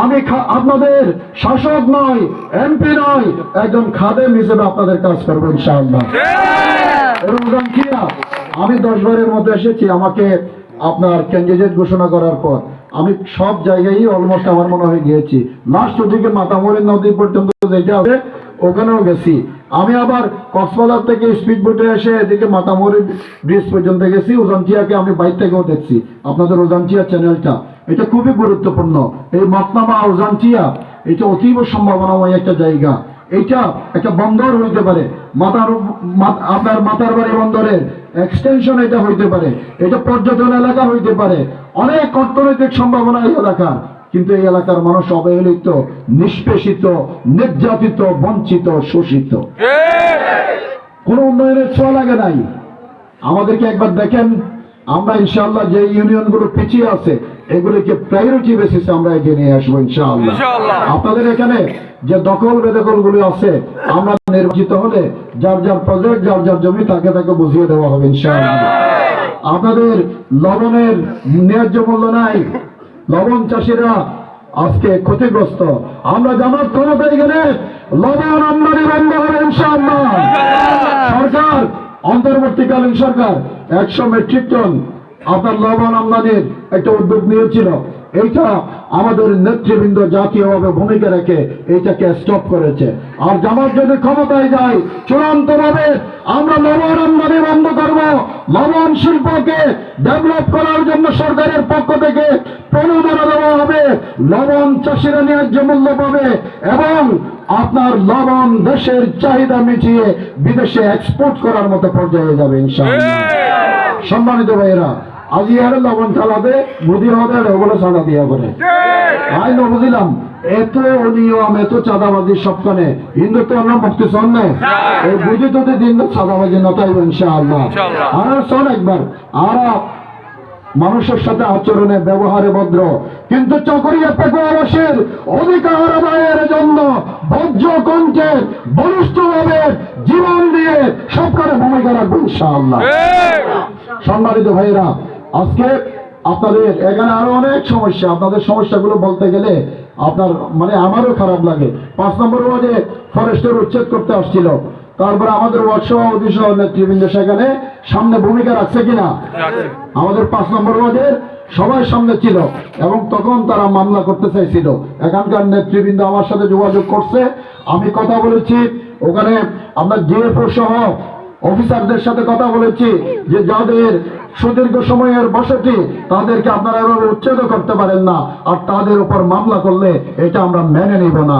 আমি আপনাদের শাসক নয়, এমপি নয়, একজন খাদেম হিসেবে আপনাদের কাজ করবো ইনশাআল্লাহ। এবং আমি 10 বারের মধ্যে এসেছি। আমাকে আপনার ক্যান্ডিডেট ঘোষণা করার পর আমি সব জায়গায় অলমোস্ট আমার মনে হয়ে গিয়েছি। লাস্ট ওদিকে মাতামরি নদী পর্যন্ত যেটা আছে ওখানেও গেছি। আমি আবার কক্সবাজার থেকে স্পিড বোটে এসে এদিকে মাতামরি ব্রিজ পর্যন্ত গেছি। উজানচিয়াকে আমি বাইর থেকেও দেখছি। আপনাদের উজানচিয়া চ্যানেলটা এটা খুবই গুরুত্বপূর্ণ। এই মতনামা উজানচিয়া এটা অতীব সম্ভাবনাময় একটা জায়গা। এটা একটা বন্দর হইতে পারে, আপনার মাতার বাড়ি বন্দরের এক্সটেনশন এটা হইতে পারে, এটা পর্যটন এলাকা হইতে পারে, অনেক অর্থনৈতিক সম্ভাবনা এই এলাকার। কিন্তু এই এলাকার মানুষ অবহেলিত, নিষ্পেষিত, নির্যাতিত, বঞ্চিত, শোষিত। কোন উন্নয়নের ছোঁয়া লাগে নাই। আমাদেরকে একবার দেখেন, আমরা ইনশাআল্লাহ যে ইউনিয়নগুলো পিছিয়ে আছে এগুলিকে প্রায়োরিটি বেসিসে আমরা এগিয়ে নিয়ে আসবো ইনশাআল্লাহ। আপনাদের এখানে যে দখল বেদখল গুলি আছে, আমরা নির্বাচিত হলে যার যার প্রজেক্ট, যার যার জমি তাকে তাকে বুঝিয়ে দেওয়া হবে ইনশাআল্লাহ। আপনাদের লবণের ন্যায্য মূল্য নাই, লবণ চাষিরা আজকে ক্ষতিগ্রস্ত। আমরা জামাত ক্ষমতায় গেলে লবণ আমদানি বন্ধ হবে ইনশাআল্লাহ। সরকার, অন্তর্বর্তীকালীন সরকার 100 মেট্রিক টন আপনার লবণ আমদানির একটা উদ্যোগ নিয়েছিল। এইটা আমাদের নেতৃবৃন্দ জাতীয়ভাবে ভূমিকা রেখে এইটাকে স্টপ করেছে। আর জামাত যদি ক্ষমতায় যায়, চূড়ান্ত ভাবে আমরা লবণ আমদানি বন্ধ করব। লবণ শিল্পকে ডেভেলপ করার জন্য সরকারের পক্ষ থেকে প্রণোদনা দেওয়া হবে, লবণ চাষিরা ন্যায্য মূল্য পাবে এবং আপনার লবণ দেশের চাহিদা মিটিয়ে বিদেশে এক্সপোর্ট করার মতো পর্যায়ে যাবে ইনশাআল্লাহ। সম্মানিত ভাইয়েরা, আজি আর লবণ চালাতে বুদ্ধি হবে ওগুলো চাঁদা দিয়া করে। আই না বুঝলাম এত অনিয়ম, এত চাঁদাবাজি সবখানে হিন্দুত্ব আমরা মুক্তি সন্নে এই বুঝি তো দিন চাঁদাবাজি নতাইব ইনশাআল্লাহ। আর শোন একবার, আর মানুষের সাথে আচরণে ব্যবহারে ভদ্র, কিন্তু চকরিয়া পেকুয়াবাসীর অধিকার আদায়ের জন্য বজ্র কণ্ঠে বলিষ্ঠভাবে জীবন দিয়ে সবখানে ভূমিকা রাখবো ইনশাআল্লাহ। সম্মানিত ভাইরা, আজকে আপনাদের এখানে আরো অনেক সমস্যা। আপনাদের সমস্যাগুলো বলতে গেলে আপনার আমারও খারাপ লাগে। 5 নম্বর ওয়ার্ডে ফরেস্টের উচ্ছেদ করতে আসছিল, তারপরে আমাদের ওয়ার্ড সভাপতি সহ নেতৃবৃন্দ সেখানে সামনে ভূমিকা রাখছে কিনা? আমাদের 5 নম্বর ওয়ার্ডের সবাই সামনে ছিল এবং তখন তারা মামলা করতে চাইছিল। এখানকার নেতৃবৃন্দ আমার সাথে যোগাযোগ করছে, আমি কথা বলেছি, ওখানে আমরা জিএফও সহ অফিসারদের সাথে কথা বলেছি যে যাদের সুদীর্ঘ সময়ের বসতি তাদেরকে আপনারা এভাবে উচ্ছেদ করতে পারেন না, আর তাদের উপর মামলা করলে এটা আমরা মেনে নিব না।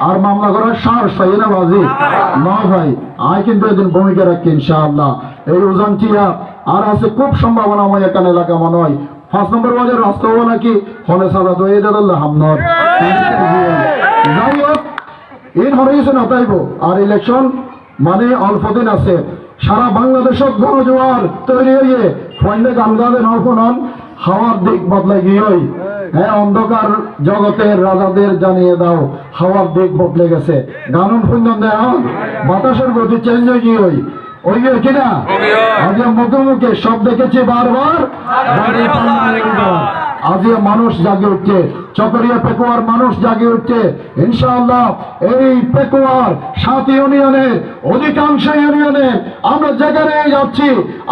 আর মামলা করার সাহস পাই না বাজি না ভাই, আয় কিন্তু একদিন ভূমিকা রাখি ইনশাআল্লাহ। এই উজানচিয়া আর আছে খুব সম্ভাবনাময় এখানে এলাকা মনে হয়। 5 নম্বর ওয়ার্ডের রাস্তা হবো নাকি হলে সাদা দই দাদা হামনর যাই হোক ইন হরেছে না তাইব। আর ইলেকশন অল্প দিন আছে, সারা বাংলাদেশত গণজোয়ার তৈরি হইয়ে ফন্ডে গান গালে নন হাওয়ার দিক বদলে গিয়ে হ্যাঁ, অন্ধকার জগতের রাজাদের জানিয়ে দাও হাওয়ার দিক বদলে গেছে। গানন ফুন্দন দেয় বাতাসের গতি চেঞ্জ হয়ে গিয়ে ওই কিনা আজকে মুখে মুখে সব দেখেছি বারবার। আজকে মানুষ জাগে উঠছে, চকরিয়া পেকুয়ার মানুষ জাগে উঠছে ইনশাআল্লাহ। এই পেকুয়ার 7 ইউনিয়নের অধিকাংশ ইউনিয়নে আমরা যেখানে যাচ্ছি,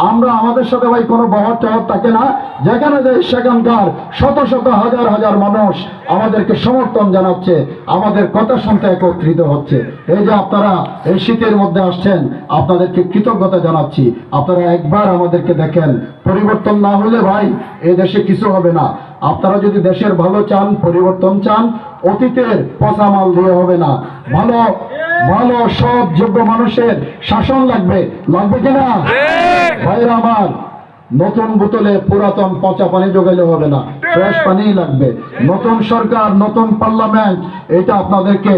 আমরা আমাদের সাথে ভাই কোনো বহর টহর থাকে না, যেখানে যাই সেখানকার শত শত হাজার হাজার মানুষ আমাদেরকে সমর্থন জানাচ্ছে, আমাদের কথা শুনতে একত্রিত হচ্ছে। এই যে আপনারা এই শীতের মধ্যে আসছেন, আপনাদেরকে কৃতজ্ঞতা জানাচ্ছি। আপনারা একবার আমাদেরকে দেখেন, পরিবর্তন না হলে ভাই এই দেশে কিছু হবে না। আপনারা যদি দেশের ভালো চান, পরিবর্তন চান, অতীতের পচা মাল দিয়ে হবে না। ভালো ভালো সৎ যোগ্য মানুষের শাসন লাগবে কিনা ভাইরা আমার? নতুন বোতলে পুরাতন পচা পানি যোগাইলে হবে না, ফ্রেশ পানি লাগবে। নতুন সরকার, নতুন পার্লামেন্ট, এটা আপনাদেরকে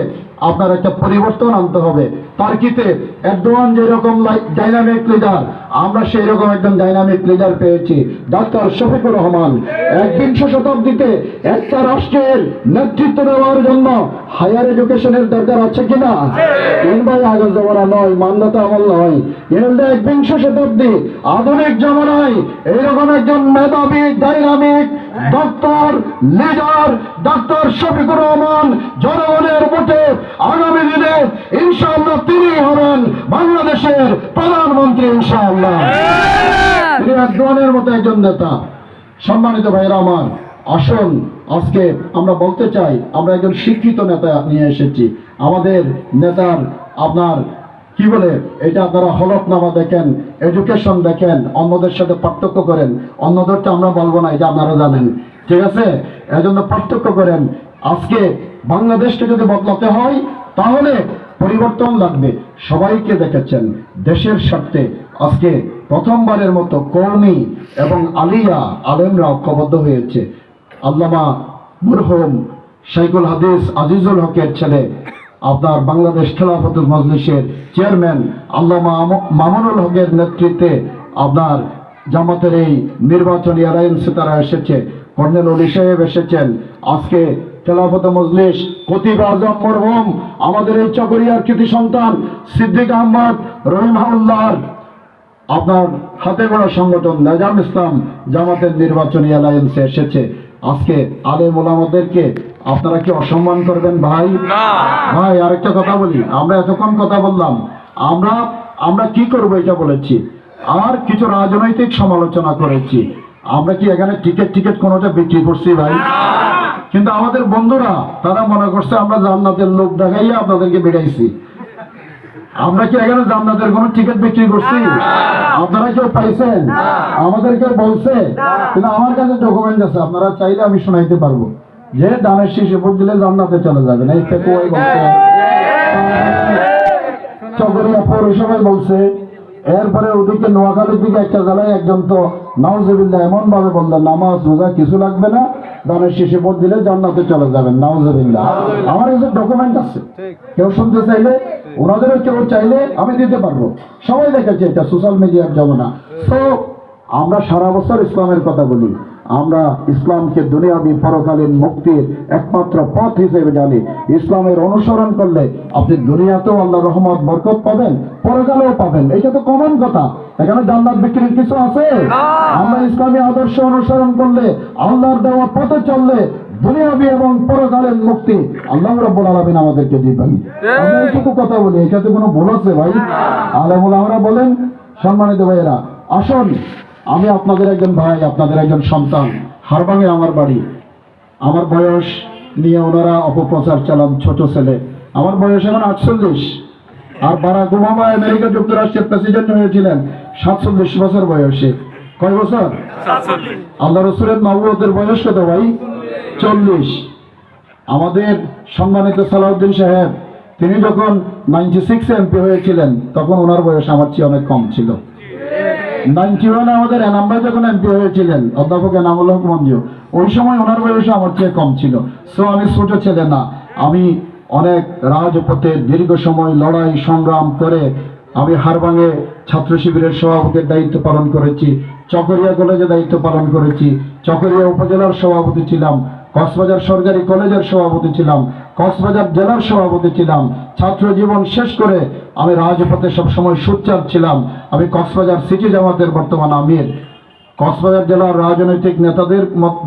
আপনার একটা পরিবর্তন আনতে হবে। তার্কিতে এরদোয়ান যেরকম ডাইনামিক লিডার, আমরা সেই রকম একজন ডাইনামিক লিডার পেয়েছি, ডাক্তার শফিকুর রহমান। 21শ শতাব্দীতে একটা রাষ্ট্রের নেতৃত্ব দেওয়ার জন্য হায়ার এডুকেশনের দরকার আছে কিনা? ভাই আগের জমানা নয়, মান্যতা আমল নয়, 21শ শতাব্দী আধুনিক জমানায় এইরকম একজন মেধাবী dynamic doctor leader doctor Shafiqur Rahman জনগণের ভোটে আগামী দিনে ইনশাআল্লাহ তিনি হবেন বাংলাদেশের প্রধানমন্ত্রী ইনশাআল্লাহ। তিনি এক ধরনের মতো একজন নেতা। সম্মানিত ভাইরা আমার, আসুন আজকে আমরা বলতে চাই আমরা একজন শিক্ষিত নেতা নিয়ে এসেছি। আমাদের নেতার আপনার কি বলে এটা আপনারা হলফনামা দেখেন, এডুকেশন দেখেন, অন্যদের সাথে পার্থক্য করেন। অন্যদেরটা আমরা বলবো না, এটা আপনারা জানেন, ঠিক আছে? এজন্য পার্থক্য করেন। আজকে বাংলাদেশকে যদি বদলাতে হয় তাহলে পরিবর্তন লাগবে। সবাইকে দেখেছেন দেশের স্বার্থে আজকে প্রথমবারের মতো কওমি এবং আলিয়া আলেমরা ঐক্যবদ্ধ হয়েছে। আল্লামা মরহুম শাইখুল হাদিস আজিজুল হকের ছেলে আপনার বাংলাদেশ খেলাফতুল মজলিসের চেয়ারম্যান আল্লামা মামুনুল হকের নেতৃত্বে আপনার জামাতের এই নির্বাচনী অ্যালায়েন্সে তারা এসেছে। কর্নেল অলি সাহেব এসেছেন। আজকে খেলাফত মজলিস খতিব আজম মরহুম আমাদের এই চকরিয়ার কৃতি সন্তান সিদ্দিক আহমদ রহিমাহুল্লাহর আপনার হাতে গড়া সংগঠন নেজাম ইসলাম জামাতের নির্বাচনী অ্যালায়েন্সে এসেছে। আজকে আলেম ওলামাদেরকে আপনারা কি অসম্মান করবেন ভাই? ভাই আরেকটা কথা বলি, আমরা এতক্ষণ কথা বললাম, আমরা কি করবো এটা বলেছি, আর কিছু রাজনৈতিক সমালোচনা করেছি। আমরা কি এখানে টিকিট কোনোটা বিক্রি করছি ভাই? কিন্তু আমাদের বন্ধুরা তারা মনে করছে আমরা জান্নাতের লোক দেখাইয়া আপনাদেরকে বেড়াইছি। আমরা কি এখানে জান্নাতের কোনো টিকিট বিক্রি করছি? আপনারা কেউ পাইছেন? আমাদের কেউ বলছে? কিন্তু আমার কাছে ডকুমেন্ট আছে, আপনারা চাইলে আমি শোনাইতে পারবো যে দানের শীষে ভোট দিলে জান্নাতে চলে যাবেন। এই পেকুয়াই বলছে, চকরিয়া পৌরসভায় বলছে, এরপরে ওদিকে নোয়াখালীর দিকে একটা জেলায় একজন তো নাউজুবিল্লাহ এমন ভাবে বললেন নামাজ রোজা কিছু লাগবে না, দানের শীষে ভোট দিলে জান্নাতে চলে যাবেন। নাউজুবিল্লাহ। আমার কাছে ডকুমেন্ট আছে, কেউ শুনতে চাইলে ওনাদেরও কেউ চাইলে আমি দিতে পারবো। সবাই দেখেছে, এটা সোশ্যাল মিডিয়ার জমানা। তো আমরা সারা বছর ইসলামের কথা বলি, আমরা ইসলামকে দুনিয়াবী পরকালীন মুক্তির একমাত্র পথ হিসেবে জানি। ইসলামের অনুসরণ করলে আপনি দুনিয়াতেও আল্লাহর রহমত বরকত পাবেন, পরকালেও পাবেন। এটা তো কমন কথা, এখানে জান্নাত বিক্রির কিছু আছে? আমরা ইসলামী আদর্শ অনুসরণ করলে, আল্লাহর দেওয়া পথে চললে দুনিয়াবী এবং পরকালীন মুক্তি আল্লাহ রাব্বুল আলামিন আমাদেরকে দিবেন। আমরা এইটুকু কথা বলি, এটাতে কোনো ভুল আছে ভাই? আলেম ওলামারা বলেন। সম্মানিত ভাইয়েরা, আসুন আমি আপনাদের একজন ভাই, আপনাদের একজন সন্তান। হারবাঙে আমার বাড়ি। আমার বয়স নিয়ে ওনারা অপপ্রচার চালান, ছোট ছেলে। আমার বয়স এখন 48। আর বারাক ওবামা আমেরিকা যুক্তরাষ্ট্রের প্রেসিডেন্ট হয়েছিলেন 47 বছর বয়সে। কয় বছর? আল্লাহ রসুলের নবুয়তের বয়স কত ভাই? 40। আমাদের সম্মানিত সালাউদ্দিন সাহেব তিনি যখন 96 এমপি হয়েছিলেন তখন ওনার বয়স আমার চেয়ে অনেক কম ছিল। 91 আমাদের এনাম ভাই যখন এমপি হয়েছিলেন, অধ্যাপক এনামুল হক মঞ্জু, ওই সময় ওনার বয়স আমার চেয়ে কম ছিল। সো আমি ছোট ছেলে না, আমি অনেক রাজপথে দীর্ঘ সময় লড়াই সংগ্রাম করে আমি হারবাঙে ছাত্র শিবিরের সভাপতির দায়িত্ব পালন করেছি, চকরিয়া কলেজে দায়িত্ব পালন করেছি, চকরিয়া উপজেলার সভাপতি ছিলাম, কক্সবাজার সরকারি কলেজের সভাপতি ছিলাম, কক্সবাজার জেলার সভাপতি ছিলাম। ছাত্র জীবন শেষ করে আমি রাজপথে সবসময় সোচ্চার ছিলাম। আমি কক্সবাজার সিটি জামাতের বর্তমান আমির। কক্সবাজার জেলার রাজনৈতিক নেতাদের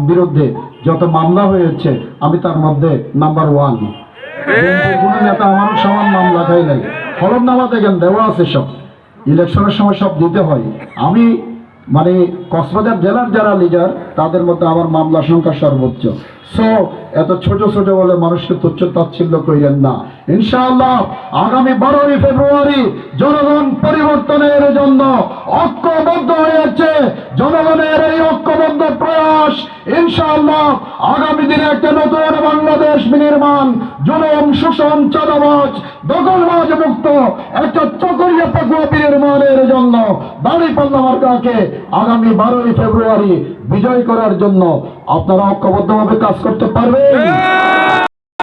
বিরুদ্ধে যত মামলা হয়েছে আমি তার মধ্যে নাম্বার 1। কোনো নেতা আমার সমান মামলা খাই নাই। হলফনামা দেখেন দেওয়া আছে, সব ইলেকশনের সময় সব দিতে হয়। আমি মানে কক্সবাজার জেলার যারা লিডার তাদের মধ্যে আমার মামলা সংখ্যা সর্বোচ্চ। সো এত ছোট ছোট বলে মানুষকে তুচ্ছ তাচ্ছিল্য কইরেন না। ইনশাআল্লাহ আগামী 12 ফেব্রুয়ারি জনগণ পরিবর্তনের জন্য ঐক্যবদ্ধ হয়েছে। জনগণের এই ঐক্যবদ্ধ প্রয়াস ইনশাআল্লাহ আগামী দিনে একটা নতুন বাংলাদেশ বিনির্মাণ, জুলুম শোষণ চাঁদাবাজ দখলবাজ মুক্ত একটা চকরিয়া পেকুয়া বিনির্মাণের জন্য দাঁড়িপাল্লা মার্কাকে আগামী 12 ফেব্রুয়ারি বিজয় করার জন্য আপনারা ঐক্যবদ্ধভাবে কাজ করতে পারবেন।